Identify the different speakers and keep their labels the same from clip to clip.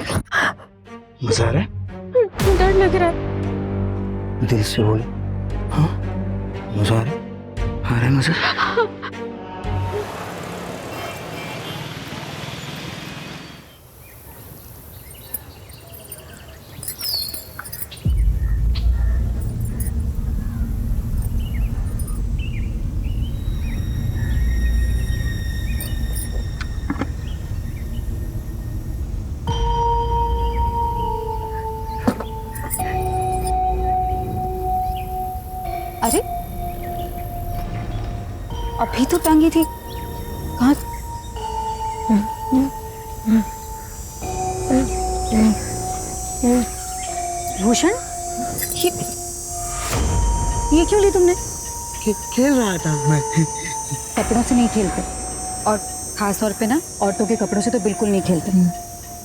Speaker 1: मजा आ रहा है?
Speaker 2: डर लग रहा है।
Speaker 1: दिल से बोल। हाँ मजा आ रहा है मजा।
Speaker 2: अरे अभी तो टांगी थी, कहाँ? भूषण, ये क्यों ली तुमने?
Speaker 1: खेल रहा था मैं।
Speaker 2: कपड़ों से नहीं खेलते, और खास तौर पे ना औरतों के कपड़ों से तो बिल्कुल नहीं खेलते।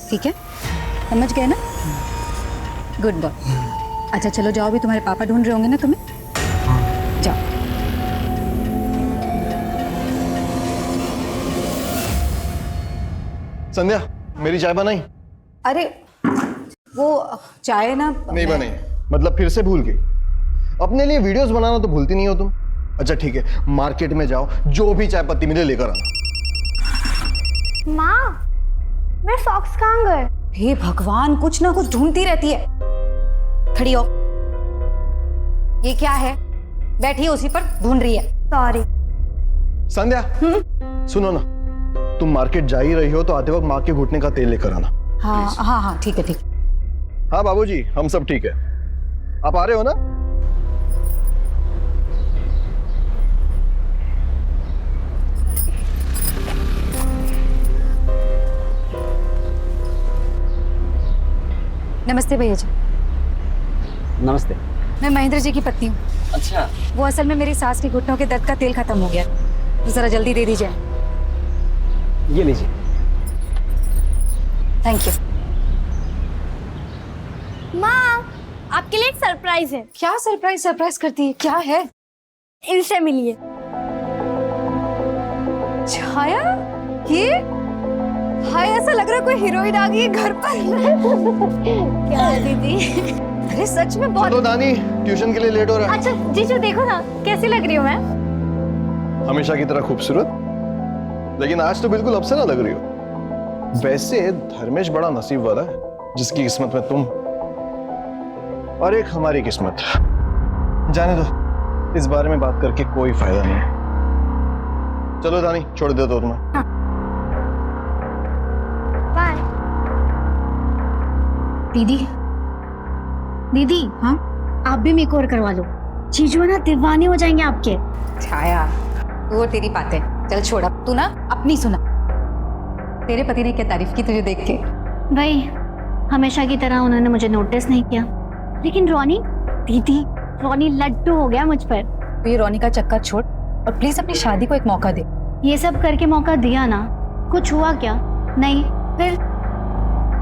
Speaker 2: ठीक है, समझ गए ना? Good boy. अच्छा चलो जाओ, भी तुम्हारे पापा ढूंढ रहे होंगे ना तुम्हें। जाओ।
Speaker 3: संध्या, मेरी चाय बनाई?
Speaker 2: अरे वो चाय ना
Speaker 3: नहीं बनाई मतलब फिर से भूल गई? अपने लिए वीडियोस बनाना तो भूलती नहीं हो तुम। अच्छा ठीक है, मार्केट में जाओ, जो भी चाय पत्ती मिले लेकर आना।
Speaker 4: माँ, मेरे सॉक्स कहाँ गए?
Speaker 2: हे भगवान, कुछ ना कुछ ढूंढती रहती है। खड़ी हो। ये क्या है? बैठी है उसी पर, ढूंढ रही है।
Speaker 4: सॉरी।
Speaker 3: संध्या, सुनो ना, तुम मार्केट जा ही रही हो तो आते वक्त माँ के घुटने का तेल लेकर आना।
Speaker 2: हाँ हाँ हाँ ठीक है ठीक।
Speaker 3: हाँ बाबूजी, हम सब ठीक है। आप आ रहे हो ना?
Speaker 2: नमस्ते भैया जी।
Speaker 1: नमस्ते।
Speaker 2: मैं महेंद्र जी की पत्नी हूँ।
Speaker 1: अच्छा।
Speaker 2: वो असल में मेरी सास के घुटनों के दर्द का तेल खत्म हो गया, तो जरा जल्दी दे दीजिए।
Speaker 1: ये लीजिए।
Speaker 2: Thank you.
Speaker 4: माँ, आपके लिए एक सरप्राइज है।
Speaker 2: क्या सरप्राइज करती है? क्या है?
Speaker 4: इनसे मिलिए।
Speaker 2: छाया, ये हाय, ऐसा लग रहा है कोई हीरोइन आ गई है घर पर।
Speaker 4: क्या दीदी?
Speaker 2: अरे सच में बहुत।
Speaker 3: चलो दानी, ट्यूशन के लिए लेट हो रहा है।
Speaker 4: अच्छा जीजू देखो ना कैसी लग रही हूँ मैं।
Speaker 3: हमेशा की तरह खूबसूरत, लेकिन आज तो बिल्कुल अप्सरा लग रही हो। वैसे धर्मेश बड़ा नसीब वाला है जिसकी किस्मत में तुम और एक हमारी किस्मत। जाने दो, इस बारे में बात करके कोई फायदा नहीं है। चलो दानी, छोड़ दे दो तुम्हें।
Speaker 4: बाय।
Speaker 5: दीदी, दीदी,
Speaker 2: हाँ
Speaker 5: आप भी मेकओवर करवा लो। जीजू ना दीवाने हो जाएंगे आपके।
Speaker 2: छाया, वो तेरी बातें चल छोड़, अब तू ना अपनी सुना। तेरे पति ने क्या तारीफ की तुझे देख के?
Speaker 5: भाई हमेशा की तरह उन्होंने मुझे नोटिस नहीं किया, लेकिन रोनी, दीदी रोनी लड्डू हो गया मुझ पर।
Speaker 2: तो ये रोनी का चक्कर छोड़ और प्लीज अपनी शादी को एक मौका दे।
Speaker 5: ये सब करके मौका दिया ना, कुछ हुआ क्या? नहीं। फिर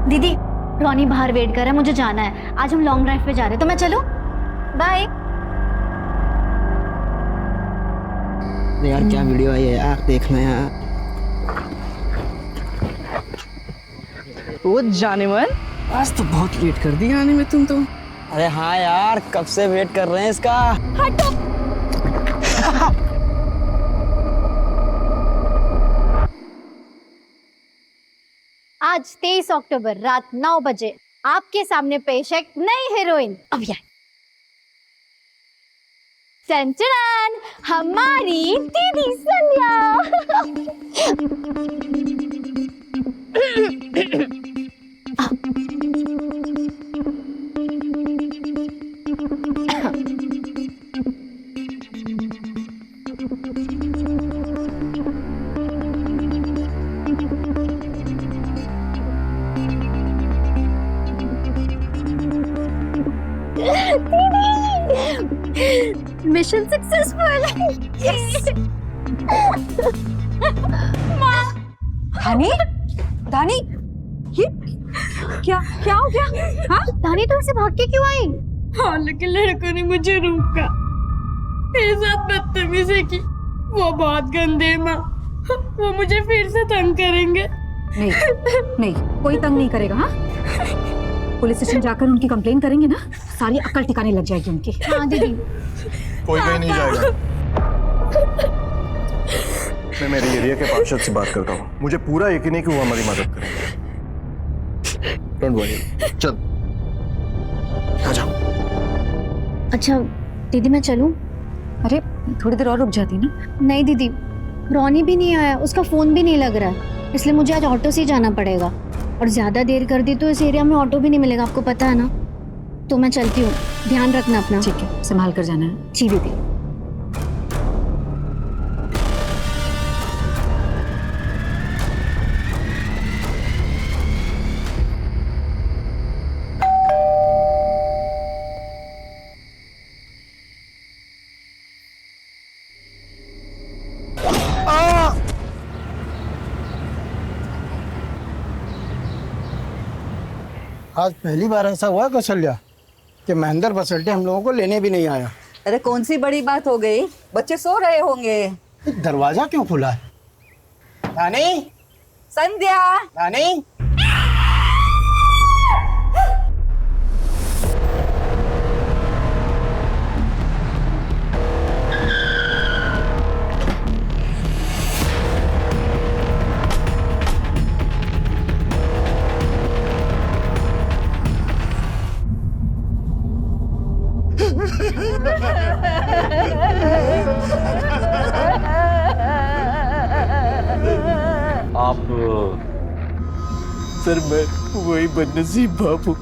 Speaker 5: दीदी, रोनी बाहर वेट कर रहा है, मुझे जाना है। आज हम लॉन्ग ड्राइव पे जा रहे हैं, तो मैं चलूं? बाय।
Speaker 1: यार क्या वीडियो आई है यार, देखना यार।
Speaker 6: वो जाने मन, आज तो बहुत लेट कर दिया आने में तुम तो।
Speaker 1: अरे हाँ यार, कब से वेट कर रहे हैं इसका।
Speaker 4: हटो। आज 23 अक्टूबर रात 9 बजे आपके सामने पेश है एक नई हीरोइन। अब यार चंचन, हमारी दीदी संध्या। Mission successful.
Speaker 2: धानी, धानी, ये क्या क्या हो गया? हाँ
Speaker 5: धानी, तुम से भाग के क्यों आई?
Speaker 6: हाँ लेकिन लड़कों ने मुझे रोका, मेरे साथ बदतमीजी की। वो बहुत गंदे माँ, वो मुझे फिर से तंग करेंगे।
Speaker 2: नहीं नहीं, कोई तंग नहीं करेगा। हाँ पुलिस स्टेशन जाकर उनकी कंप्लेन करेंगे ना, सारी अक्ल ठिकाने लग जाएगी उनकी।
Speaker 5: हाँ दीदी।
Speaker 3: कोई कहीं नहीं जाएगा। मैं मेरे एरिया के पार्षद से बात करता हूँ, मुझे पूरा यकीन है कि वो हमारी मदद करेंगे। डोंट वरी, चल आ जाओ।
Speaker 5: अच्छा दीदी मैं चलूँ?
Speaker 2: अरे थोड़ी देर और रुक जाती ना।
Speaker 5: नहीं दीदी, रॉनी भी नहीं आया, उसका फ़ोन भी नहीं लग रहा है, इसलिए मुझे आज ऑटो से ही जाना पड़ेगा। और ज़्यादा देर कर दी तो इस एरिया में ऑटो भी नहीं मिलेगा, आपको पता है ना। तो मैं चलती हूँ, ध्यान रखना अपना।
Speaker 2: ठीक है, संभाल कर जाना है।
Speaker 5: जी दीदी।
Speaker 1: आज पहली बार ऐसा हुआ कौशल्या कि महेंद्र बसल्टे हम लोगों को लेने भी नहीं आया।
Speaker 7: अरे कौन सी बड़ी बात हो गई, बच्चे सो रहे होंगे।
Speaker 1: दरवाजा क्यों खुला है? रानी,
Speaker 7: संध्या,
Speaker 1: रानी।
Speaker 8: आप
Speaker 1: सर मैं वही बदनसीब बाप हूँ।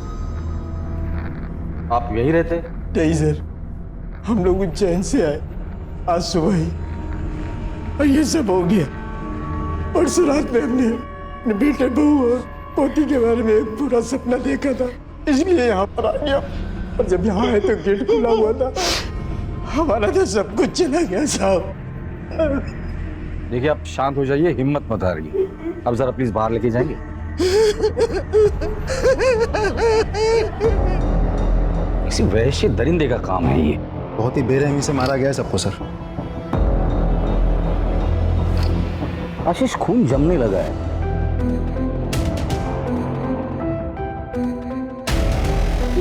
Speaker 8: आप यही रहते?
Speaker 1: नहीं सर, हम लोग उज्जैन से आए आज सुबह ही और ये सब हो गया। परसों रात में हमने अपने बेटे बहू और पोती के बारे में एक पूरा सपना देखा था, इसलिए यहाँ पर आ गया। और जब यहाँ आए तो गेट खुला हुआ था, हमारा तो सब कुछ चला गया साहब।
Speaker 8: देखिए आप शांत हो जाइए, हिम्मत मत हारिए। अब जरा प्लीज बाहर लेके जाएंगे। किसी वैश्य दरिंदे का काम है ये।
Speaker 3: बहुत ही बेरहमी से मारा गया है सबको सर।
Speaker 8: आशीष खून जमने लगा है।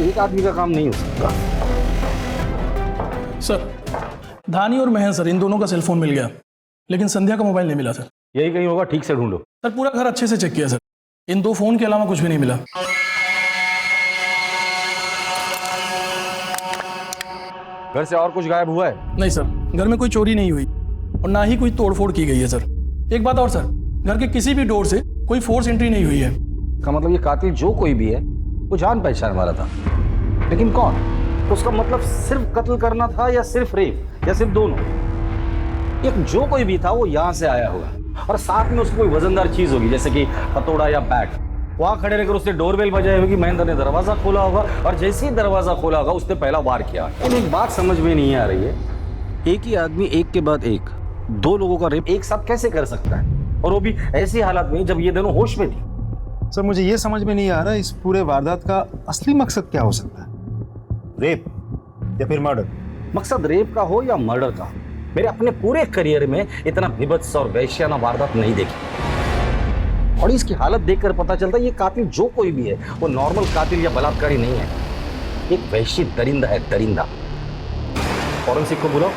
Speaker 8: एक आदमी का काम नहीं हो सकता।
Speaker 9: सर धानी और महन सर, इन दोनों का सेलफोन मिल गया, लेकिन संध्या का मोबाइल नहीं मिला सर।
Speaker 8: यही कहीं होगा, ठीक से ढूंढो।
Speaker 9: सर पूरा घर अच्छे से चेक किया सर, इन 2 फोन के अलावा कुछ भी नहीं मिला।
Speaker 8: घर से और कुछ गायब हुआ है?
Speaker 9: नहीं सर, घर में कोई चोरी नहीं हुई और ना ही कोई तोड़फोड़ की गई है सर। एक बात और सर, घर के किसी भी डोर से कोई फोर्स एंट्री नहीं हुई है।
Speaker 8: का मतलब ये कातिल जो कोई भी है वो जान पहचान वाला था, लेकिन कौन? तो उसका मतलब सिर्फ कत्ल करना था या सिर्फ रेप या सिर्फ दोनों? एक जो कोई भी था वो यहाँ से आया होगा और साथ में उसको कोई वजनदार चीज होगी, जैसे कि हथौड़ा या बैट। वहां खड़े रहकर उसने डोरबेल बजाई होगी, महेंद्र ने दरवाजा खोला होगा और जैसे ही दरवाजा खोला होगा उसने पहला वार किया। एक बात समझ में नहीं आ रही है, एक ही आदमी एक के बाद एक 2 लोगों का रेप एक साथ कैसे कर सकता है, और वो भी ऐसी हालत में जब ये दोनों होश में थी।
Speaker 10: सर मुझे ये समझ में नहीं आ रहा इस पूरे वारदात का असली मकसद क्या हो सकता है, रेप या फिर मर्डर?
Speaker 8: मकसद रेप का हो या मर्डर का, मेरे अपने पूरे करियर में इतना विभत्स और वैश्याना वारदात नहीं देखी। और इसकी हालत देखकर पता चलता है ये कातिल जो कोई भी है वो नॉर्मल कातिल या बलात्कारी नहीं है, एक वैश्य दरिंदा है, दरिंदा। फॉरेंसिक को बुलाओ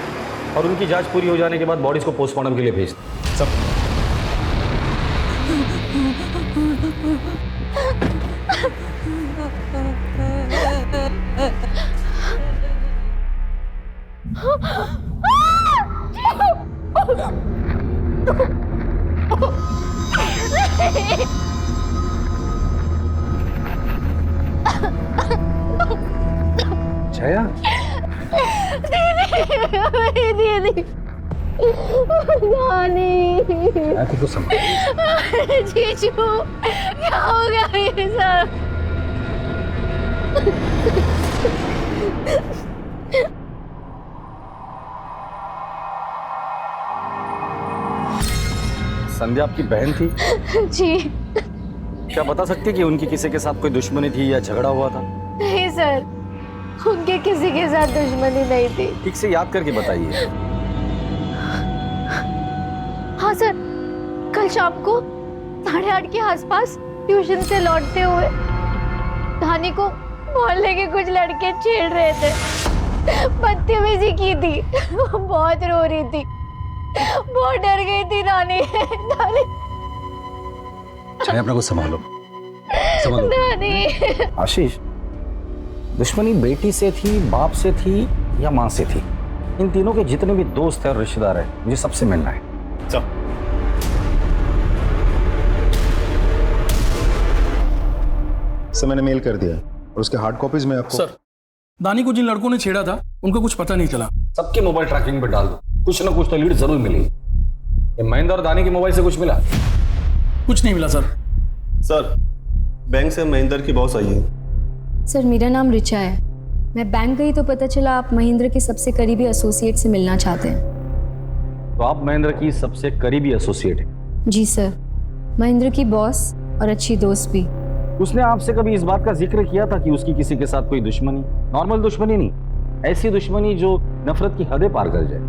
Speaker 8: और उनकी जांच पूरी हो जाने के बाद बॉडीज को पोस्टमार्टम के लिए भेज दो। सब छाया,
Speaker 6: दीदी
Speaker 8: तो समझ
Speaker 6: जीजू क्या हो गया ये सब?
Speaker 8: संध्या आपकी बहन थी?
Speaker 6: जी
Speaker 8: क्या बता सकती कि उनकी किसी के साथ कोई दुश्मनी थी या झगड़ा हुआ था?
Speaker 6: नहीं सर, उनके किसी के साथ दुश्मनी नहीं थी।
Speaker 8: ठीक से याद करके बताइए।
Speaker 6: हाँ सर, कल शाम को 8:30 के आसपास ट्यूशन से लौटते हुए
Speaker 4: धानी को मोहल्ले के कुछ लड़के छेड़ रहे थे, बदतमीजी की थी, बहुत रो रही थी, बहुत डर गई थी धानी। धानी
Speaker 8: अपने को संभालो, संभालो।
Speaker 4: धानी
Speaker 8: आशीष, दुश्मनी बेटी से थी, बाप से थी या मां से थी, इन तीनों के जितने भी दोस्त हैं और रिश्तेदार हैं, मुझे सबसे मिलना है। चल।
Speaker 10: सर मैंने मेल कर दिया और उसके हार्ड कॉपीज में आपको।
Speaker 9: सर, दानी को जिन लड़कों ने छेड़ा था उनको कुछ पता नहीं चला।
Speaker 8: सबके मोबाइल ट्रैकिंग पे डाल दो, कुछ ना कुछ तो लीड जरूर मिलेगी। ये महेंद्र और दानी के मोबाइल से कुछ मिला?
Speaker 9: कुछ नहीं मिला सर।
Speaker 11: सर, बैंक से महेंद्र की बॉस आई है।
Speaker 6: सर, मेरा नाम रिचा है। मैं बैंक गई तो पता चला आप महेंद्र के सबसे करीबी एसोसिएट से मिलना चाहते हैं।
Speaker 8: तो आप महेंद्र की सबसे करीबी एसोसिएट है?
Speaker 6: जी सर, महेंद्र की बॉस और अच्छी दोस्त भी।
Speaker 8: उसने आपसे कभी इस बात का जिक्र किया था कि उसकी किसी के साथ कोई दुश्मनी? नॉर्मल दुश्मनी नहीं, ऐसी दुश्मनी जो नफरत की हदें पार कर जाए।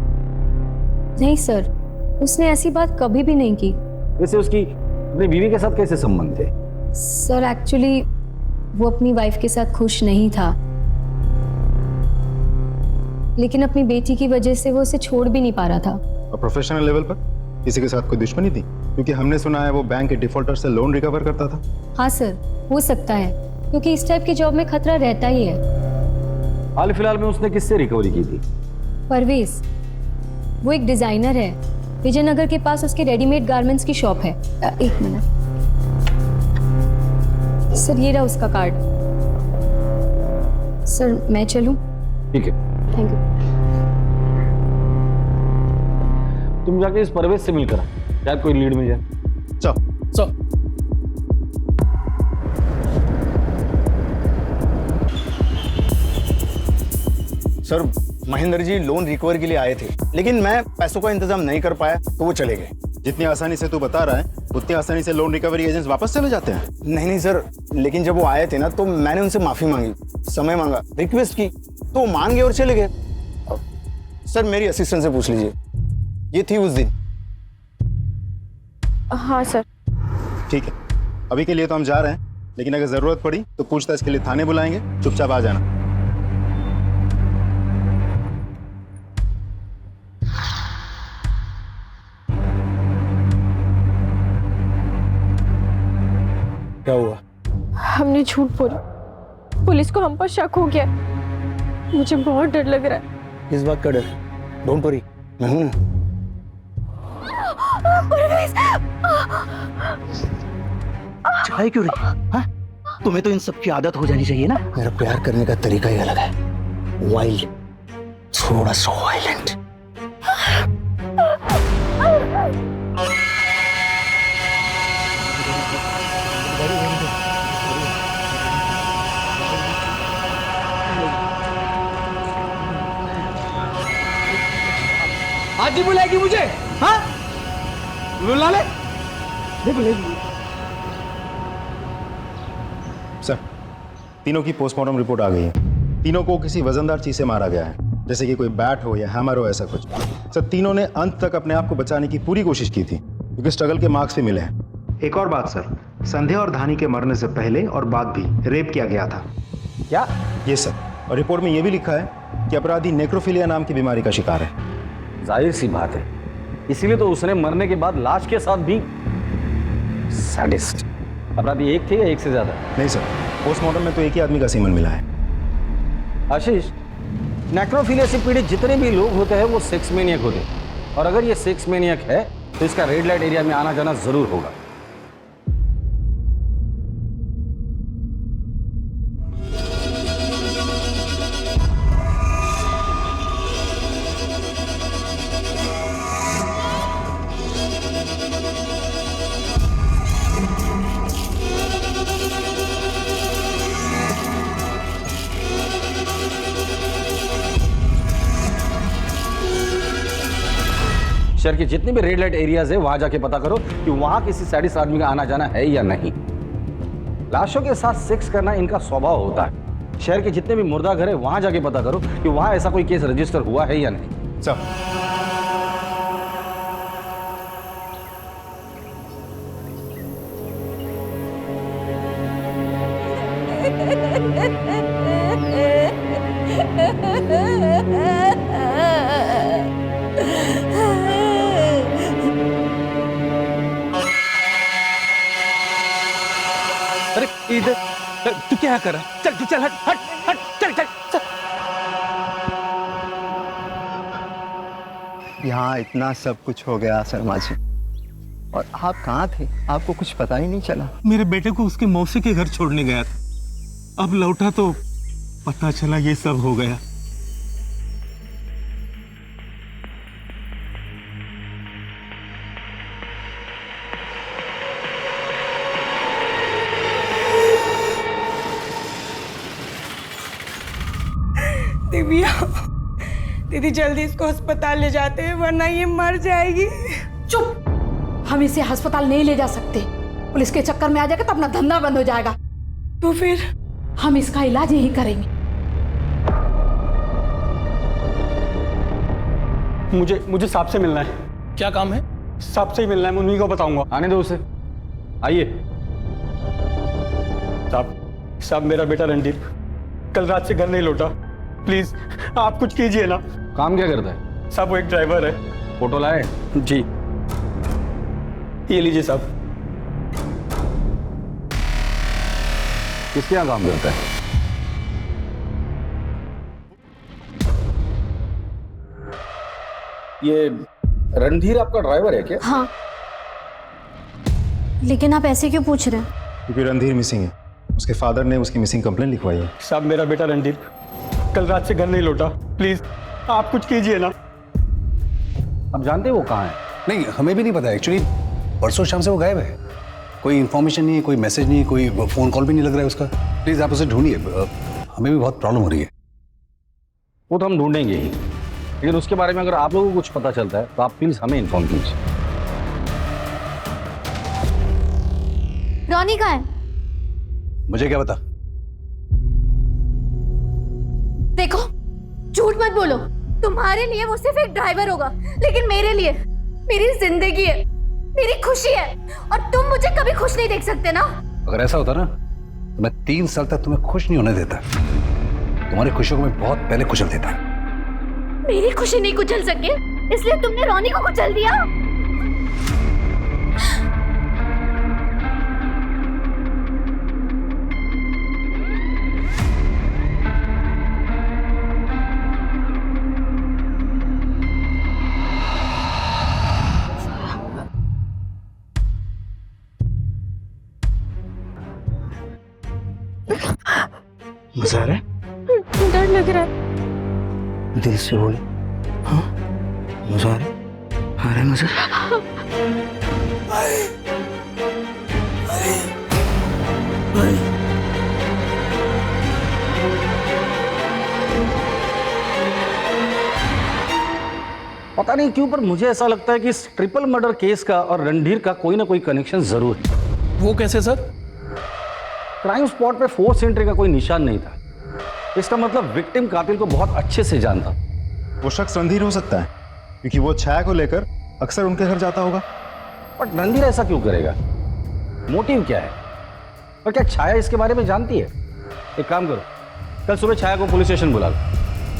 Speaker 6: नहीं सर, उसने ऐसी बात कभी भी नहीं की।
Speaker 8: वैसे उसकी अपनी बीवी के साथ कैसे संबंध थे?
Speaker 6: सर, एक्चुअली वो अपनी वाइफ के साथ खुश नहीं था, लेकिन अपनी बेटी की वजह से वो उसे छोड़ भी नहीं पा रहा था।
Speaker 10: और प्रोफेशनल लेवल पर किसी के साथ कोई दुश्मनी थी? क्योंकि हमने सुना है वो बैंक के डिफॉल्टर से लोन रिकवर करता था।
Speaker 6: हाँ सर, हो सकता है, क्योंकि इस टाइप की जॉब में खतरा रहता ही है।
Speaker 8: हाल फिलहाल में उसने किससे रिकवरी की थी?
Speaker 6: परवेज, वो एक डिजाइनर है, विजयनगर के पास उसके रेडीमेड गारमेंट्स की शॉप है। एक मिनट सर, ये रहा उसका कार्ड। सर, मैं चलूं?
Speaker 8: ठीक है,
Speaker 6: थैंक यू।
Speaker 8: तुम जाके इस परवेज से मिलकर शायद कोई लीड मिल जाए।
Speaker 10: चल।
Speaker 9: Sir,
Speaker 11: sir, Mahendra ji loan recover के लिए आए थे, लेकिन मैं पैसों का इंतजाम नहीं कर पाया तो वो चले गए।
Speaker 10: जितनी आसानी से तू बता रहा है उतनी आसानी से लोन रिकवरी एजेंट्स वापस चले जाते हैं?
Speaker 11: नहीं नहीं सर, लेकिन जब वो आए थे ना तो मैंने उनसे माफी मांगी, समय मांगा, रिक्वेस्ट की, तो वो मान गए और चले गए। सर, मेरी असिस्टेंट से पूछ लीजिए, ये थी उस दिन।
Speaker 6: हाँ सर।
Speaker 10: ठीक है, अभी के लिए तो हम जा रहे हैं, लेकिन अगर जरूरत पड़ी तो पूछताछ के लिए थाने बुलाएंगे, चुपचाप आ जाना।
Speaker 1: क्या हुआ?
Speaker 6: हमने झूठ बोला, पुलिस को हम पर शक हो गया। मुझे बहुत डर लग रहा है।
Speaker 11: किस बात का डर? डोंट वरी, मैं हूं ना।
Speaker 1: छाई क्यों रही? हाँ? तुम्हें तो इन सब की आदत हो जानी चाहिए ना।
Speaker 11: मेरा प्यार करने का तरीका ही अलग है, वाइल्ड, थोड़ा सा वायलेंट।
Speaker 1: आज ही बुलाएगी मुझे? हाँ, बुला ले।
Speaker 10: सर, तीनों की पोस्टमार्टम रिपोर्ट आ गई है। तीनों को किसी वजनदार चीज से मारा गया है, जैसे कि कोई बैट हो या हैमर हो, ऐसा कुछ। सर, तीनों ने अंत तक अपने आप को बचाने की पूरी कोशिश की थी, क्योंकि स्ट्रगल के मार्क्स भी मिले हैं।
Speaker 12: एक और बात सर, संध्या और धानी के मरने से पहले और बाद भी रेप किया गया था।
Speaker 10: क्या? ये सर, और रिपोर्ट में यह भी लिखा है कि अपराधी नेक्रोफिलिया नाम की बीमारी का शिकार है।
Speaker 8: जाहिर सी बात है, इसीलिए तो उसने मरने के बाद लाश के साथ भी सैडिस्ट। अपराधी एक थे या एक से ज्यादा?
Speaker 10: नहीं सर, पोस्टमार्टम में तो एक ही आदमी का सीमन मिला है।
Speaker 8: आशीष, नेक्रोफिलिया से पीड़ित जितने भी लोग होते हैं वो सेक्स मैनियक होते हैं, और अगर ये सेक्स मैनियक है तो इसका रेड लाइट एरिया में आना जाना जरूर होगा। शहर के जितने भी रेड लाइट एरियाज है वहां जाके पता करो कि वहां किसी सैडिस्ट आदमी का आना जाना है या नहीं। लाशों के साथ सेक्स करना इनका स्वभाव होता है। शहर के जितने भी मुर्दा घर है वहां जाके पता करो कि वहां ऐसा कोई केस रजिस्टर हुआ है या नहीं।
Speaker 10: सर,
Speaker 8: अरे इधर तू क्या कर रहा है? चल चल हट हट हट चल चल चल।
Speaker 11: यहाँ इतना सब कुछ हो गया शर्मा जी, और आप कहाँ थे? आपको कुछ पता ही नहीं चला।
Speaker 13: मेरे बेटे को उसके मौसी के घर छोड़ने गया था। अब लौटा तो पता चला ये सब हो गया।
Speaker 6: दिव्या, दीदी जल्दी इसको अस्पताल ले जाते हैं वरना ये मर जाएगी।
Speaker 14: चुप, हम इसे अस्पताल नहीं ले जा सकते। पुलिस के चक्कर में आ जाएगा तो अपना धंधा बंद हो जाएगा।
Speaker 6: तो फिर
Speaker 14: हम इसका इलाज यही करेंगे।
Speaker 13: मुझे साहब से मिलना है।
Speaker 9: क्या काम है?
Speaker 13: साहब से ही मिलना है, मैं उन्हीं को बताऊंगा।
Speaker 8: आने दो उसे, आइए।
Speaker 13: साहब मेरा बेटा रणदीप कल रात से घर नहीं लौटा। प्लीज आप कुछ कीजिए ना।
Speaker 8: काम क्या करता है?
Speaker 13: साहब वो एक ड्राइवर है।
Speaker 8: फोटो लाए?
Speaker 13: जी ये लीजिए साहब।
Speaker 8: किसके यहाँ काम करता है? ये रणधीर आपका ड्राइवर है क्या?
Speaker 5: हाँ, लेकिन आप ऐसे क्यों पूछ रहे हैं?
Speaker 10: क्योंकि रणधीर मिसिंग है। उसके फादर ने उसकी मिसिंग कंप्लेंट लिखवाई है।
Speaker 13: साहब मेरा बेटा रणदीप कल रात से घर नहीं लौटा। प्लीज आप कुछ कीजिए ना।
Speaker 8: आप जानते हैं वो कहाँ है?
Speaker 15: नहीं, हमें भी नहीं पता एक्चुअली। परसों शाम से वो गायब है। कोई इन्फॉर्मेशन नहीं है, कोई मैसेज नहीं है, कोई फोन कॉल भी नहीं लग रहा है उसका। प्लीज आप उसे ढूंढिए, हमें भी बहुत प्रॉब्लम हो रही है।
Speaker 8: वो तो हम ढूंढेंगे ही, लेकिन उसके बारे में अगर आप लोगों को कुछ पता चलता है तो आप प्लीज हमें इन्फॉर्म कीजिए।
Speaker 5: रॉनी कहाँ है?
Speaker 15: मुझे क्या पता?
Speaker 4: देखो, झूठ मत बोलो। तुम्हारे लिए वो सिर्फ एक ड्राइवर होगा, लेकिन मेरे लिए मेरी जिंदगी है, मेरी खुशी है, और तुम मुझे कभी खुश नहीं देख सकते ना।
Speaker 15: अगर ऐसा होता ना तो मैं 3 साल तक तुम्हें खुश नहीं होने देता। तुम्हारी खुशियों को मैं बहुत पहले कुचल देता।
Speaker 4: मेरी खुशी नहीं कुचल सके, इसलिए तुमने रॉनी को कुचल दिया।
Speaker 11: मजा आ रहा है?
Speaker 6: डर लग रहा है।
Speaker 11: दिल से बोले। हाँ मजा आ रहा है? आ रहा है मजा?
Speaker 8: पता नहीं क्यों पर मुझे ऐसा लगता है कि इस ट्रिपल मर्डर केस का और रणधीर का कोई ना कोई कनेक्शन जरूर है।
Speaker 9: वो कैसे सर?
Speaker 8: क्राइम स्पॉट पे फोर्स एंट्री का कोई निशान नहीं था। इसका मतलब विक्टिम कातिल को बहुत अच्छे से जानता।
Speaker 10: वो शख्स रणधीर हो सकता है क्योंकि वो छाया को लेकर अक्सर उनके घर जाता होगा।
Speaker 8: बट रणधीर ऐसा क्यों करेगा? मोटिव क्या है? और क्या छाया इसके बारे में जानती है? एक काम करो, कल सुबह छाया को पुलिस स्टेशन बुला लो।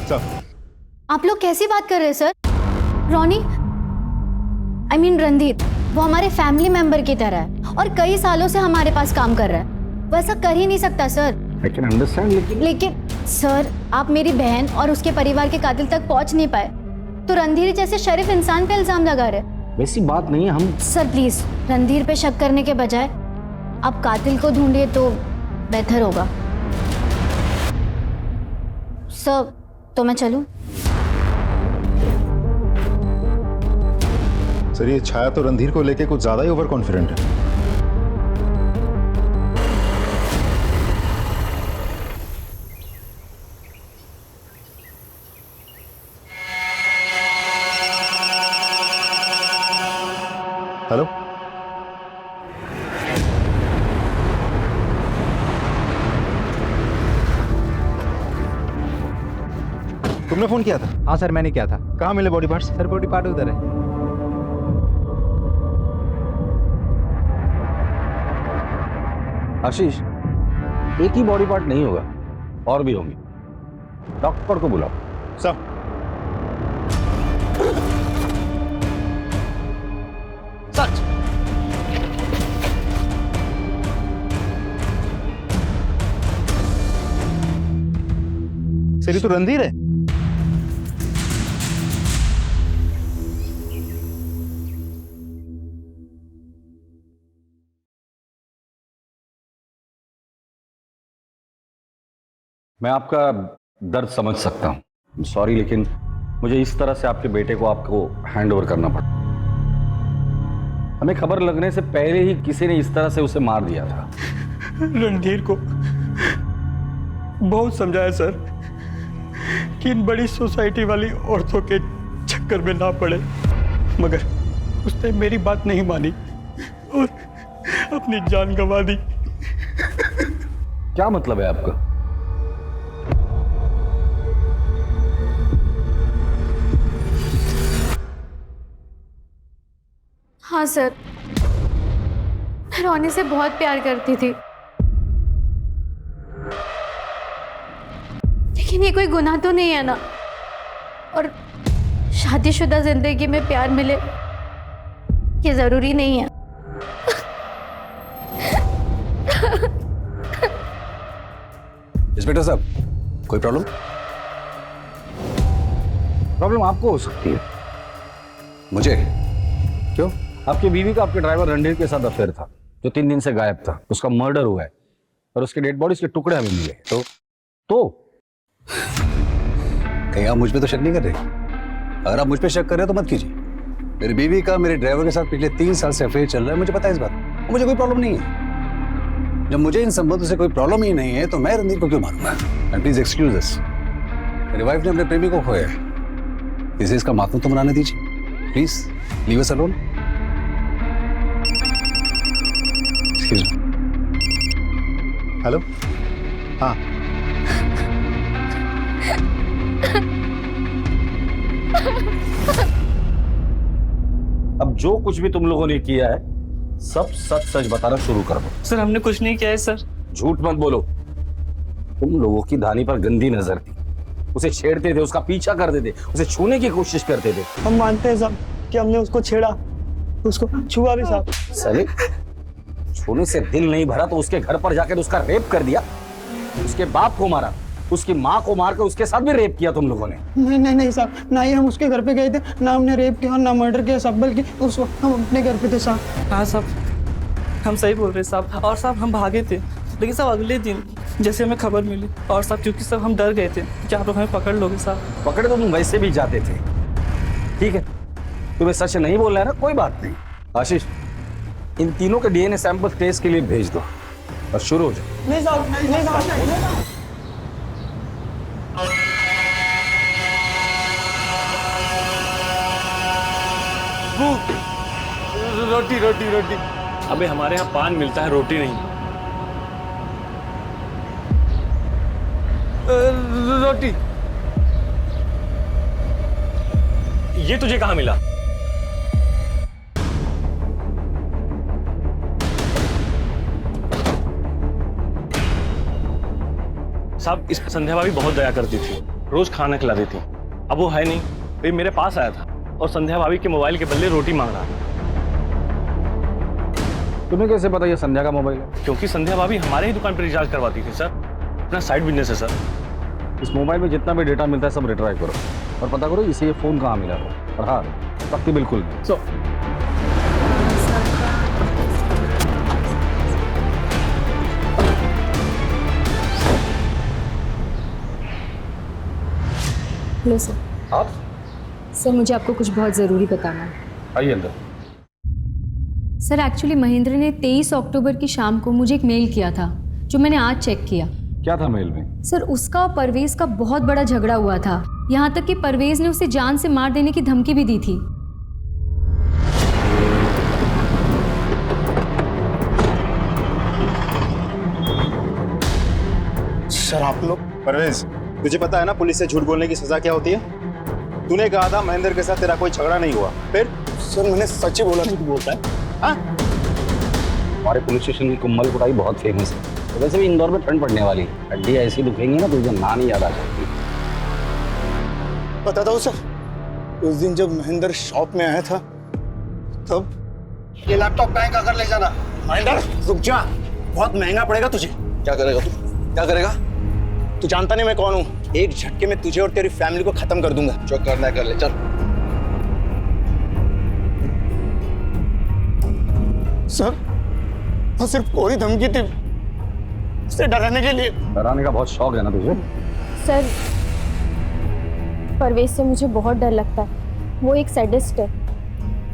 Speaker 10: चल।
Speaker 5: आप लोग कैसी बात कर रहे हैं sir? Ronnie, I mean Randhir, वो हमारे फैमिली मेंबर की तरह है और कई सालों से हमारे पास काम कर रहा है। वो ऐसा कर ही नहीं सकता सर।
Speaker 8: I can understand,
Speaker 5: लेकिन सर, आप मेरी बहन और उसके परिवार के कातिल तक पहुंच नहीं पाए तो रणधीर जैसे शरीफ इंसान पे इल्जाम लगा रहे।
Speaker 8: वैसी बात नहीं है। हम
Speaker 5: सर प्लीज रणधीर पे शक करने के बजाय आप कातिल को ढूंढिए तो बेहतर होगा। सर तो मैं चलूं?
Speaker 10: सर ये छाया तो रणधीर को लेके कुछ ज्यादा ही ओवर कॉन्फिडेंट है। हेलो, तुमने फोन किया था?
Speaker 12: हाँ सर मैंने किया था।
Speaker 10: कहाँ मिले body parts?
Speaker 12: Sir body part उधर है।
Speaker 8: आशीष, एक ही बॉडी पार्ट नहीं होगा, और भी होंगे। डॉक्टर को बुलाओ।
Speaker 10: सर
Speaker 8: सच
Speaker 10: सर, ये तो रणधीर है।
Speaker 8: मैं आपका दर्द समझ सकता हूं, सॉरी, लेकिन मुझे इस तरह से आपके बेटे को आपको हैंड ओवर करना पड़ा। हमें खबर लगने से पहले ही किसी ने इस तरह से उसे मार दिया था।
Speaker 1: रणधीर को बहुत समझाया सर कि इन बड़ी सोसाइटी वाली औरतों के चक्कर में ना पड़े, मगर उसने मेरी बात नहीं मानी और अपनी जान गंवा दी।
Speaker 8: क्या मतलब है आपका?
Speaker 4: हाँ सर, मैं रोनी से बहुत प्यार करती थी, लेकिन ये कोई गुनाह तो नहीं है ना। और शादीशुदा जिंदगी में प्यार मिले ये जरूरी नहीं है।
Speaker 15: इंस्पेक्टर साहब, कोई प्रॉब्लम?
Speaker 8: प्रॉब्लम आपको हो सकती है।
Speaker 15: मुझे? क्यों?
Speaker 8: आपकी बीवी का आपके ड्राइवर रणधीर के साथ अफेयर था, जो 3 दिन से गायब था। उसका मर्डर हुआ है और उसके डेड बॉडी के टुकड़े हमें मिले। तो
Speaker 15: कहीं आप मुझ पे तो शक नहीं कर रहे? अगर आप मुझ पे शक कर रहे हो तो मत कीजिए। मेरी बीवी का मेरे ड्राइवर के साथ पिछले 3 साल से अफेयर चल रहा है, मुझे पता है इस बात, और मुझे कोई प्रॉब्लम नहीं है। जब मुझे इन संबंधों से कोई प्रॉब्लम ही नहीं है तो मैं रणधीर को क्यों मारूंगा? एंड प्लीज एक्सक्यूज अस, मेरी वाइफ ने अपने प्रेमी को खोया है, इसे इसका मातम तो मनाने दीजिए। Please leave us alone.
Speaker 10: Hello, हाँ,
Speaker 8: अब जो कुछ भी तुम लोगों ने किया है सब सच सच बताना शुरू कर दो।
Speaker 9: सर हमने कुछ नहीं किया है सर।
Speaker 8: झूठ मत बोलो। तुम लोगों की धानी पर गंदी नजर थी, उसे छेड़ते थे, उसका पीछा करते थे, उसे छूने की कोशिश करते थे।
Speaker 1: हम मानते हैं साहब कि हमने उसको छेड़ा, उसको छुआ भी साहब।
Speaker 8: सही, छूने से दिल नहीं भरा तो उसके घर पर जाकर उसका रेप कर दिया, उसके बाप को मारा, उसकी माँ को मारकर उसके साथ भी रेप किया तुम लोगों ने।
Speaker 1: नहीं नहीं नहीं साहब, ना ही हम उसके घर पे गए थे, ना हमने रेप किया, ना मर्डर किया साहब, बल्कि उस वक्त हम अपने घर पे थे साहब।
Speaker 9: हाँ साहब, हम सही बोल रहे साहब। और साहब हम भागे थे, लेकिन साहब अगले दिन जैसे हमें खबर मिली, और साहब क्योंकि साहब हम डर गए थे कि आप लोग हमें पकड़ लोगे साहब।
Speaker 8: पकड़े तो तुम वैसे भी जाते थे। ठीक है, तुम्हें सच नहीं बोलना है ना, कोई बात नहीं। आशीष, इन तीनों के डीएनए सैंपल टेस्ट के लिए भेज दो और शुरू हो जाओ।
Speaker 1: नहीं साहब, नहीं साहब।
Speaker 13: रोटी रोटी रोटी। अबे हमारे यहाँ पान मिलता है, रोटी नहीं। रोटी। ये तुझे कहाँ मिला? साहब, इस संध्या भाभी बहुत दया करती थी, रोज खाना खिला देती। अब वो है नहीं, ये मेरे पास आया था और संध्या भाभी के मोबाइल के बदले रोटी मांग रहा था।
Speaker 8: तुम्हें कैसे पता ये संध्या का मोबाइल है?
Speaker 13: क्योंकि संध्या भाभी हमारे ही दुकान पर रिचार्ज करवाती थी सर, अपना साइड बिजनेस है सर।
Speaker 8: इस मोबाइल में जितना भी डेटा मिलता है सब रिट्राई करो और पता करो इसे ये फोन कहाँ मिला हो। और हाँ, सख्ती बिल्कुल नहीं।
Speaker 2: Hello sir.
Speaker 8: आप?
Speaker 2: सर मुझे आपको कुछ बहुत ज़रूरी बताना है।
Speaker 8: आइए अंदर।
Speaker 2: सर एक्चुअली महेंद्र ने 23 अक्टूबर की शाम को मुझे एक मेल किया था, जो मैंने आज चेक किया।
Speaker 8: क्या था मेल में?
Speaker 2: सर उसका और परवेज का बहुत बड़ा झगड़ा हुआ था, यहाँ तक कि परवेज ने उसे जान से मार देने की धमकी भी दी थी।
Speaker 11: सर आप लोग?
Speaker 10: परवेज, तुझे पता है ना पुलिस से झूठ बोलने की सजा क्या होती है? तूने कहा था महेंद्र के साथ तेरा कोई झगड़ा नहीं हुआ, फिर?
Speaker 11: सर मैंने सच ही बोला। झूठ बोलता है?
Speaker 8: हमारे पुलिस स्टेशन की कुम्मल कुटाई बहुत फेमस है। वैसे भी इंदौर में ठंड पड़ने वाली है, हड्डी ऐसी दुखेंगी ना तुझे नानी याद आ जाएगी।
Speaker 11: बताता हूँ सर, उस दिन जब महेंद्र शॉप में आया था तब
Speaker 15: ये लैपटॉप बैंक अगर ले जाना।
Speaker 11: महेंद्र रुक जा, बहुत महंगा पड़ेगा तुझे।
Speaker 15: क्या करेगा तू? क्या करेगा?
Speaker 11: तू जानता नहीं मैं कौन हूँ। एक झटके में तुझे और तेरी फैमिली को खत्म कर दूंगा।
Speaker 15: जो करना है कर ले, चल।
Speaker 11: सर वो सिर्फ कोरी धमकी थी, उसे डराने के लिए।
Speaker 8: डराने का बहुत शौक है ना तुझे?
Speaker 6: सर परवेज से मुझे बहुत डर लगता है। वो एक सैडिस्ट है।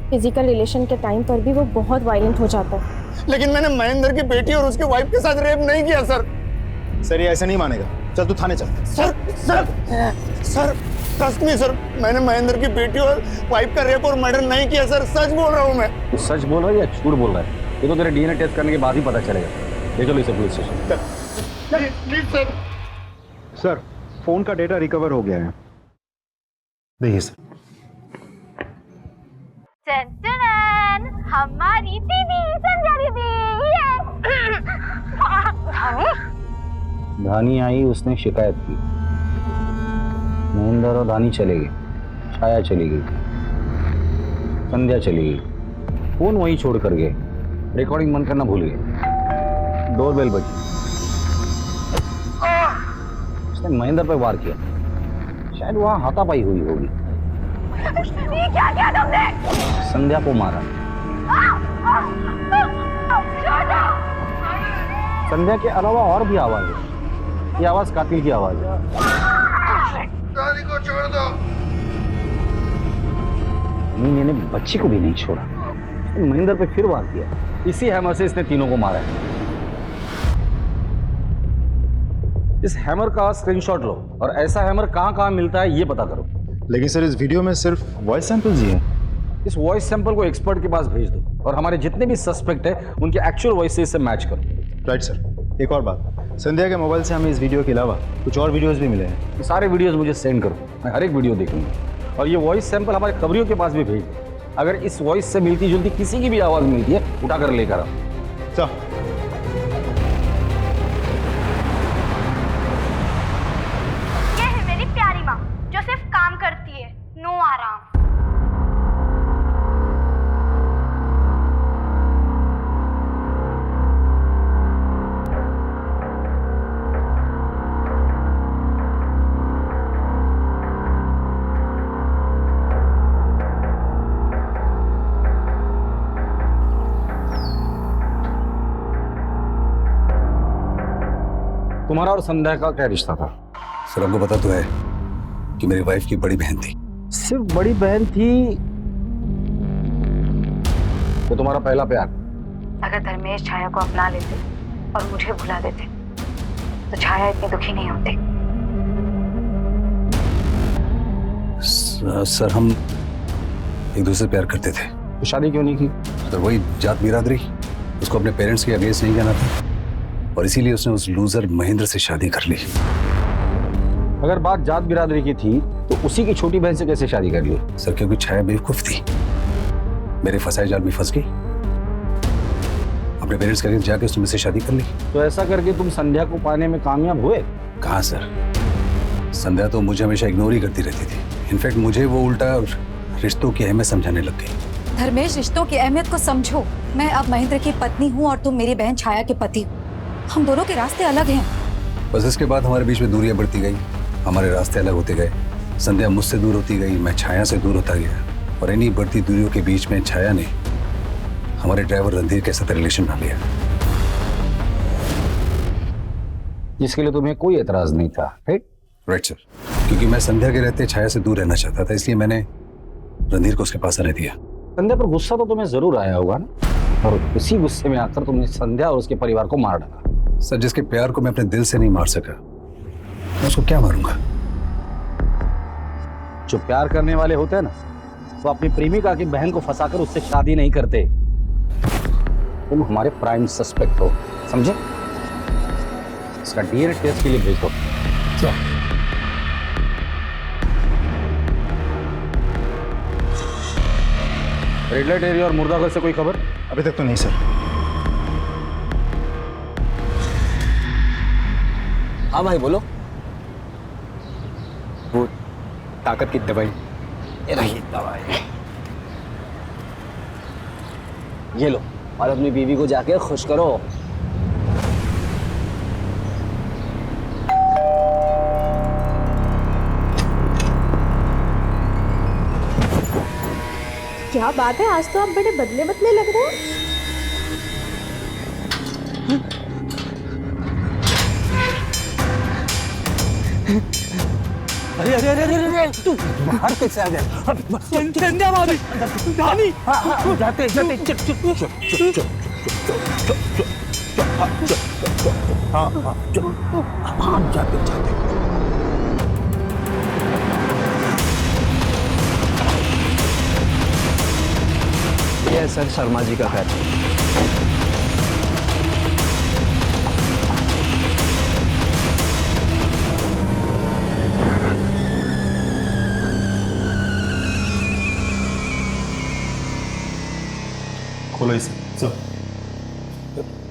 Speaker 6: फिजिकल रिलेशन के टाइम पर भी वो बहुत वायलेंट हो जाता है।
Speaker 11: लेकिन मैंने महेंद्र की बेटी और उसके वाइफ के साथ रेप नहीं किया सर।
Speaker 10: सर ये ऐसे नहीं मानेगा, चल तू थाने चल।
Speaker 11: Sir sir sir trust me sir, मैंने महेंद्र की बेटी और वाइफ का रेप और मर्डर नहीं किया सर, सच बोल रहा हूँ मैं।
Speaker 8: तू सच बोल रहा है या झूठ बोल रहा है? ये तो तेरे डीएनए टेस्ट करने के बाद ही पता चलेगा। ले चलो इसे police station.
Speaker 11: Please sir.
Speaker 12: Sir phone का डेटा रिकवर हो गया है, देखिए सर।
Speaker 4: हमारी दीदी संध्या दीदी।
Speaker 8: धानी आई, उसने शिकायत की। महेंद्र और धानी चले गए, छाया चली गई, संध्या चली गई, फोन वहीं छोड़ कर गए, रिकॉर्डिंग बंद करना भूल गए। डोरबेल बजी, उसने महेंद्र पर वार किया। शायद वहां हाथापाई हुई होगी।
Speaker 4: ये क्या किया तुमने?
Speaker 8: संध्या को मारा। संध्या के अलावा और भी आवाज है। ये आवाज कातिल की आवाज है।
Speaker 15: रानी को छोड़ दो।
Speaker 8: मैंने बच्ची को भी नहीं छोड़ा। महेंद्र पे फिर वार किया। इसी हैमर से इसने तीनों को मारा है। इस हैमर का स्क्रीनशॉट लो और ऐसा हैमर कहां-कहां मिलता है ये पता करो।
Speaker 10: लेकिन सर इस वीडियो में सिर्फ वॉइस सैंपल्स ही हैं।
Speaker 8: इस वॉइस सैंपल को एक्सपर्ट के पास भेज दो और हमारे जितने भी सस्पेक्ट है उनके एक्चुअल वॉइस से इससे मैच करो।
Speaker 10: Right sir. एक और बात, संध्या के मोबाइल से हमें इस वीडियो के अलावा कुछ और वीडियोस भी मिले हैं।
Speaker 8: ये सारे वीडियोस मुझे सेंड करो, मैं हर एक वीडियो देखूंगा। और ये वॉइस सैंपल हमारे खबरियों के पास भी भेज दो। अगर इस वॉइस से मिलती जुलती किसी की भी आवाज मिलती है उठाकर लेकर आओ।
Speaker 10: चल।
Speaker 4: ये है मेरी प्यारी माँ जो सिर्फ काम करती है, नो आराम।
Speaker 8: तुम्हारा और संध्या का क्या रिश्ता था?
Speaker 15: सर आपको पता तो है कि मेरी वाइफ की बड़ी बहन थी।
Speaker 8: सिर्फ बड़ी बहन थी तो तुम्हारा पहला प्यार?
Speaker 2: अगर धर्मेश छाया को अपना लेते और मुझे भुला देते तो छाया इतनी दुखी नहीं होती।
Speaker 15: सर हम एक दूसरे से प्यार करते थे।
Speaker 8: तो शादी क्यों नहीं की?
Speaker 15: सर वही जात बिरादरी, उसको अपने पेरेंट्स के अगेंस्ट नहीं कहना था और इसीलिए उसने उस लूजर महेंद्र से शादी कर ली।
Speaker 8: अगर बात जात बिरादरी की थी तो उसी की छोटी बहन से कैसे शादी कर ली?
Speaker 15: सर क्योंकि छाया बेवकूफ थी, मेरे फंसाए जाल में फंस गई, अपने पेरेंट्स के अगेंस्ट जाके उसने मुझसे शादी कर ली।
Speaker 8: तो ऐसा करके तुम संध्या को पाने में कामयाब हुए?
Speaker 15: कहाँ सर, संध्या तो मुझे हमेशा इग्नोर ही करती रहती थी। इनफैक्ट मुझे वो उल्टा रिश्तों की अहमियत समझाने लग गई।
Speaker 2: धर्मेश, रिश्तों की अहमियत को समझो। मैं अब महेंद्र की पत्नी हूँ और तुम मेरी बहन छाया के पति हो। हम दोनों के रास्ते अलग हैं।
Speaker 15: बस इसके बाद हमारे बीच में दूरियां बढ़ती गई, हमारे रास्ते अलग होते गए। संध्या मुझसे दूर होती गई, मैं छाया से दूर होता गया और इन्हीं बढ़ती दूरियों के बीच में छाया ने हमारे ड्राइवर रणधीर के साथ रिलेशन बना लिया,
Speaker 8: जिसके लिए तुम्हें कोई एतराज नहीं था।
Speaker 15: राइट सर, क्योंकि मैं संध्या के रहते छाया से दूर रहना चाहता था, इसलिए मैंने रणधीर को उसके पास आने दिया।
Speaker 8: संध्या पर गुस्सा तो तुम्हें जरूर आया होगा ना, और उसी गुस्से में आकर तुमने संध्या और उसके परिवार को मार डाला।
Speaker 15: सर जिसके प्यार को मैं अपने दिल से नहीं मार सका, मैं उसको क्या मारूंगा?
Speaker 8: जो प्यार करने वाले होते हैं ना, वो अपनी प्रेमिका की बहन को फंसाकर उससे शादी नहीं करते। तुम हमारे प्राइम सस्पेक्ट हो, समझे? इसका डीएनए टेस्ट के लिए भेज दो। रेड लाइट एरिया और मुर्दाघर से कोई खबर?
Speaker 10: अभी तक तो नहीं सर।
Speaker 11: हाँ भाई बोलो। वो ताकत की दवाई। ये रही दवाई, ये लो और अपनी बीवी को जाके खुश करो।
Speaker 6: क्या बात है, आज तो आप बड़े बदले बदले लग रहे हैं।
Speaker 11: अरे अरे अरे अरे तू बाहर कैसे आ गया?
Speaker 9: संध्या भाभी, धानी।
Speaker 11: जाते जाते चुप चुप चुप चुप चुप चुप हाँ जाते जाते। ये सर शर्मा जी का घर।
Speaker 13: खोलो इसे।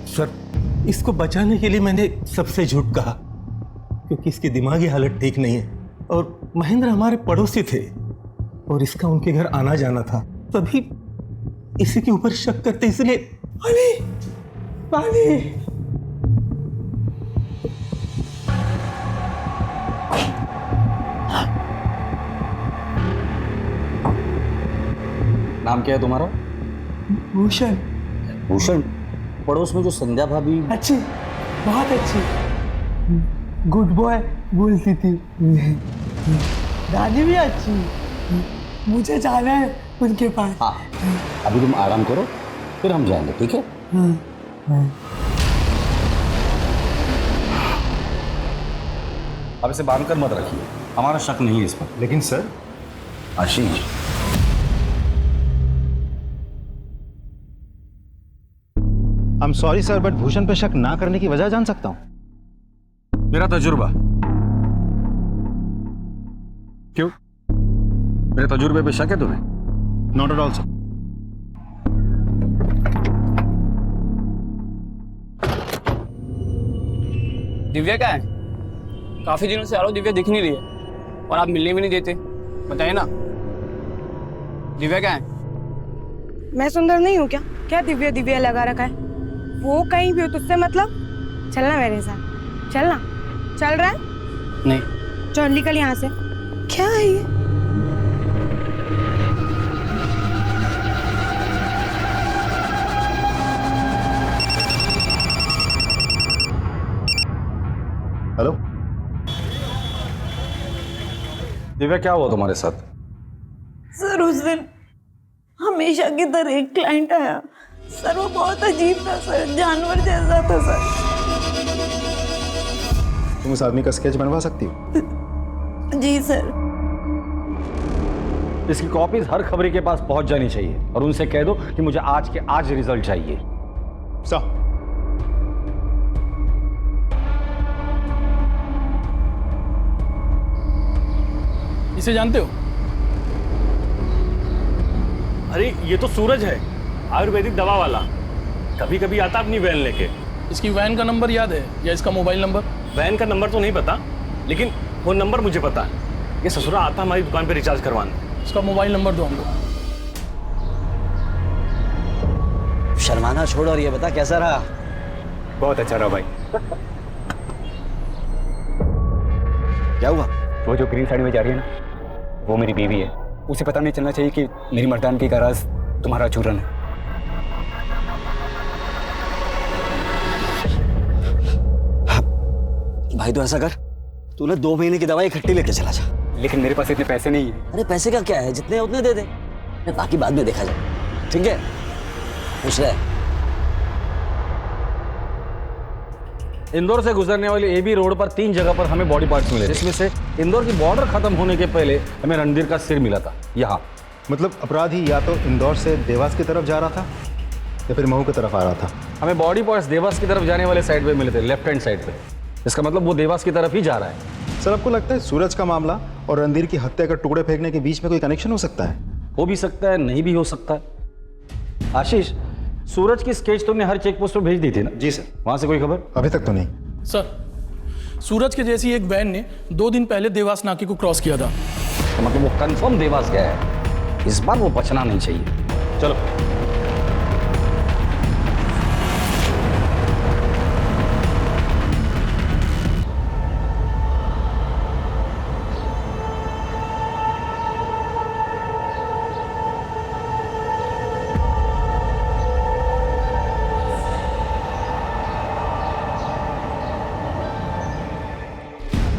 Speaker 13: सर, इसको बचाने के लिए मैंने सबसे झूठ कहा, क्योंकि इसकी दिमागी हालत ठीक नहीं है और महेंद्र हमारे पड़ोसी थे और इसका उनके घर आना जाना था, तभी इसी के ऊपर शक करते, इसलिए पानी पानी।
Speaker 8: नाम क्या है तुम्हारा?
Speaker 9: भूषण।
Speaker 8: भूषण? पड़ोस में जो संध्या भाभी।
Speaker 9: अच्छी, बहुत अच्छी, गुड बॉय बोलती थी। दादी भी अच्छी, मुझे जाना है उनके पास।
Speaker 8: हाँ, अभी तुम आराम करो, फिर हम जाएंगे, ठीक है? अब इसे बांध कर मत रखिए, हमारा शक नहीं है इस पर।
Speaker 10: लेकिन sir.
Speaker 8: Ashish,
Speaker 10: I am sorry sir, but Bhushan पे शक ना करने की वजह जान सकता हूं?
Speaker 8: मेरा तजुर्बा। क्यों? मेरे तजुर्बे पे शक है तुम्हें?
Speaker 10: Not at all sir.
Speaker 16: Divya क्या है? काफी दिनों से आ रहा हूं, दिव्या दिख नहीं रही है और आप मिलने भी नहीं देते। बताइए ना, दिव्या क्या है?
Speaker 6: मैं सुंदर नहीं हूँ क्या? क्या दिव्या दिव्या लगा रखा है? वो कहीं भी हो, तुझसे मतलब? चलना मेरे साथ, चलना। चल रहा है?
Speaker 16: नहीं।
Speaker 6: चल निकल यहाँ से। क्या है ये?
Speaker 10: हेलो
Speaker 8: दिव्या, क्या हुआ तुम्हारे साथ?
Speaker 6: सर उस दिन हमेशा की तरह एक क्लाइंट आया सर, वो बहुत अजीब था सर, जानवर जैसा था सर।
Speaker 10: तुम उस आदमी का स्केच बनवा सकती हो?
Speaker 6: जी सर।
Speaker 8: इसकी कॉपीज हर खबरी के पास पहुंच जानी चाहिए और उनसे कह दो कि मुझे आज के आज रिजल्ट चाहिए।
Speaker 10: सर।
Speaker 9: इसे जानते हो?
Speaker 13: अरे ये तो सूरज है, आयुर्वेदिक दवा वाला। कभी कभी आता अपनी वैन लेके।
Speaker 9: इसकी वैन का नंबर याद है या इसका मोबाइल नंबर?
Speaker 13: वैन का नंबर तो नहीं पता, लेकिन फोन नंबर मुझे पता है। ये ससुरा आता हमारी दुकान पे रिचार्ज करवाने।
Speaker 9: इसका मोबाइल नंबर दो हमको।
Speaker 11: शर्माना छोड़ और ये बता कैसा रहा?
Speaker 17: बहुत अच्छा रहा भाई।
Speaker 11: क्या हुआ?
Speaker 17: वो जो ग्रीन साड़ी में जा रही है ना, वो मेरी बीवी है। उसे पता नहीं चलना चाहिए कि मेरी मर्दानगी का राज तुम्हारा चूरन है।
Speaker 11: भाई तो ऐसा कर, तूने 2 महीने की दवाई इकट्ठी लेके चला जा।
Speaker 17: लेकिन मेरे पास इतने पैसे नहीं है।
Speaker 11: अरे पैसे का क्या है, जितने उतने दे दे, बाकी बाद में देखा जाए, ठीक है? खुश रहे।
Speaker 8: इंदौर से गुजरने वाली एबी रोड पर 3 जगह पर हमें बॉडी पार्ट्स मिले, जिसमें से इंदौर की बॉर्डर खत्म होने के पहले हमें रणधीर का सिर मिला था यहाँ।
Speaker 10: मतलब अपराधी या तो इंदौर से देवास की तरफ जा रहा था या फिर महू की तरफ आ रहा था।
Speaker 8: हमें बॉडी पार्ट्स देवास की तरफ जाने वाले साइड पे मिले थे, लेफ्ट हैंड साइड पे। इसका मतलब वो देवास की तरफ ही जा रहा है।
Speaker 10: सर, आपको लगता है सूरज का मामला और रणधीर की हत्या का टुकड़े फेंकने के बीच में कोई कनेक्शन हो सकता है?
Speaker 8: हो भी सकता है, नहीं भी हो सकता है। आशीष, सूरज की स्केच तुमने हर चेक पोस्ट पर भेज दी थी ना?
Speaker 10: जी सर।
Speaker 8: वहां से कोई खबर?
Speaker 10: अभी तक तो नहीं
Speaker 9: सर,
Speaker 18: सूरज के जैसी एक वैन ने 2 दिन पहले देवास नाके को क्रॉस किया था।
Speaker 8: तो मतलब वो कंफर्म देवास गया है, इस बार वो बचना नहीं चाहिए। चलो।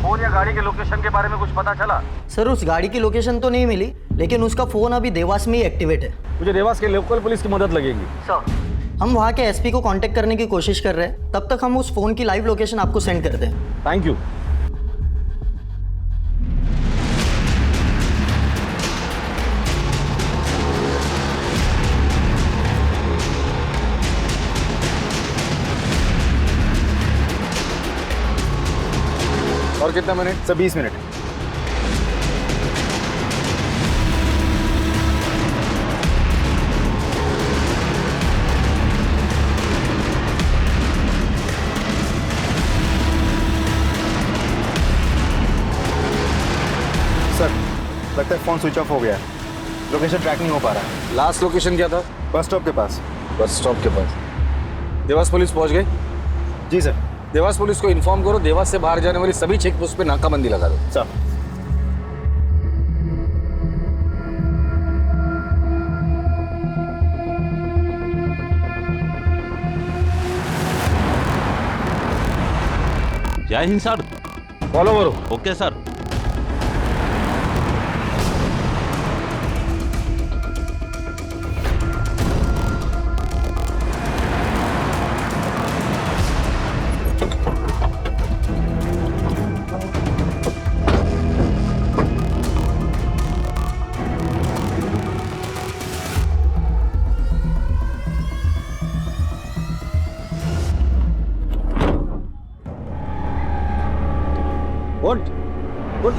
Speaker 19: फोन या गाड़ी के लोकेशन के बारे में कुछ पता चला?
Speaker 20: सर उस गाड़ी की लोकेशन तो नहीं मिली, लेकिन उसका फोन अभी देवास में ही एक्टिवेट है।
Speaker 19: मुझे देवास के लोकल पुलिस की मदद लगेगी।
Speaker 20: सर हम वहाँ के एसपी को कांटेक्ट करने की कोशिश कर रहे हैं, तब तक हम उस फोन की लाइव लोकेशन आपको सेंड करते हैं।
Speaker 19: Thank you.
Speaker 10: और कितना मिनट? Sir 20 minute. सर लगता है फोन स्विच ऑफ हो गया है, लोकेशन ट्रैक नहीं हो पा रहा है।
Speaker 19: लास्ट लोकेशन क्या था?
Speaker 10: बस स्टॉप के पास।
Speaker 19: बस स्टॉप के पास। देवास पुलिस पहुंच गए?
Speaker 10: जी सर।
Speaker 19: देवास पुलिस को इन्फॉर्म करो, देवास से बाहर जाने वाली सभी चेक पोस्ट पे नाकाबंदी लगा दो।
Speaker 10: सर।
Speaker 21: जय हिंद सर।
Speaker 19: फॉलो करो।
Speaker 21: Okay sir.
Speaker 19: उठ उठ।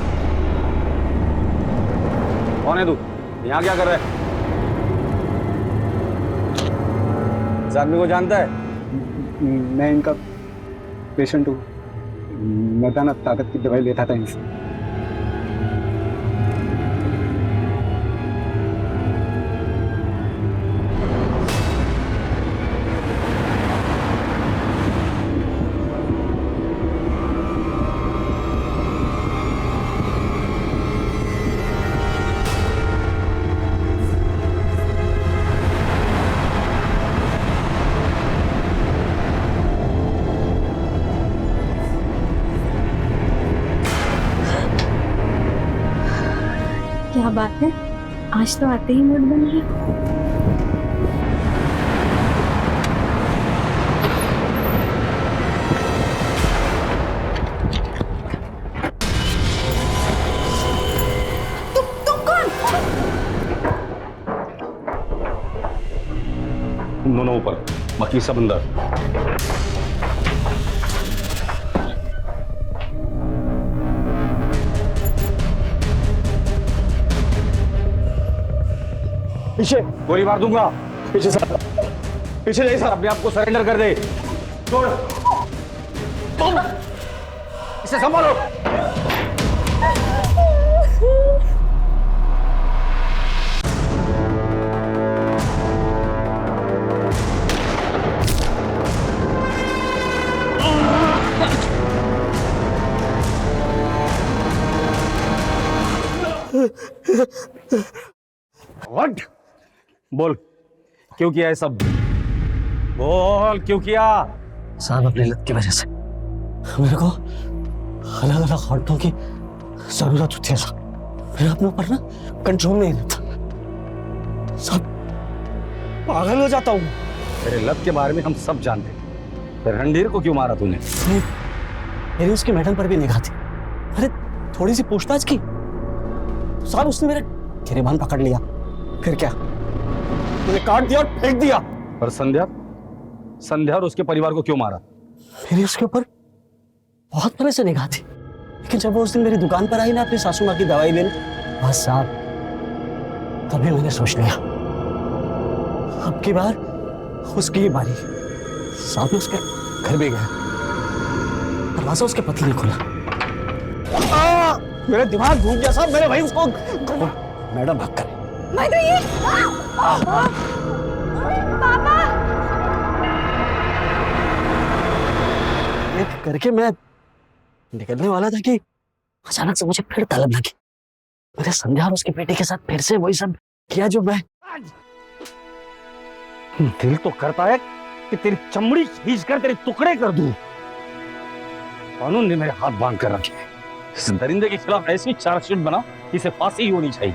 Speaker 19: कौन है तू? यहाँ क्या कर रहा है? इस आदमी को जानता है?
Speaker 17: मैं इनका पेशेंट हूँ। मर्दाना ताकत की दवाई लेता था इनसे।
Speaker 5: क्या बात है, आज तो आते ही मूड बन गया।
Speaker 8: तुम दोनों ऊपर, बाकी सब अंदर।
Speaker 19: पीछे गोली मार दूंगा। पीछे सर, पीछे जाइए सर। अपने आप को सरेंडर कर दे। छोड़, इसे संभालो।
Speaker 8: व्हाट? बोल, क्यों किया है सब? बोल, क्यों किया?
Speaker 20: साहब अपनी लत की वजह से मेरे को अलग अलग औरतों की जरूरत होती है साहब। मेरे अपने ऊपर ना कंट्रोल नहीं रहता साहब, पागल हो जाता हूँ।
Speaker 8: तेरे लत के बारे में हम सब जानते हैं। फिर रणधीर को क्यों मारा तूने?
Speaker 20: मेरी उसकी मैडम पर भी निगाह थी। अरे थोड़ी सी पूछताछ की, साहब उसने मेरे गिरेबान पकड़ लिया। फिर क्या, मैंने काट दिया और फेंक दिया।
Speaker 8: पर संध्या, संध्या और उसके परिवार को क्यों मारा?
Speaker 20: मेरी उसके ऊपर बहुत पहले से निगाह थी, लेकिन जब वो उस दिन मेरी दुकान पर आई ना अपनी सासू माँ की दवाई लेने, बस साहब तभी मैंने सोच लिया अब की बार उसकी ही बारी। साहब उसके घर भी गया, दरवाजा उसके पति ने खोला।
Speaker 19: मेरा दिमाग घूम गया साहब, मेरे भाई उसको
Speaker 20: मैडम भाग कर
Speaker 4: मैं तो ये पापा
Speaker 20: एक करके मैं निकलने वाला था कि अचानक से मुझे फिर तलब लगी। मैंने संध्या और उसके बेटे के साथ फिर से वही सब किया जो मैं।
Speaker 8: दिल तो करता है कि तेरी चमड़ी खींच कर तेरे टुकड़े कर दूं। कानून ने मेरे हाथ बांध कर रखे हैं। इस दरिंदे के खिलाफ ऐसी चार्जशीट बना, इसे फांसी ही होनी चाहिए।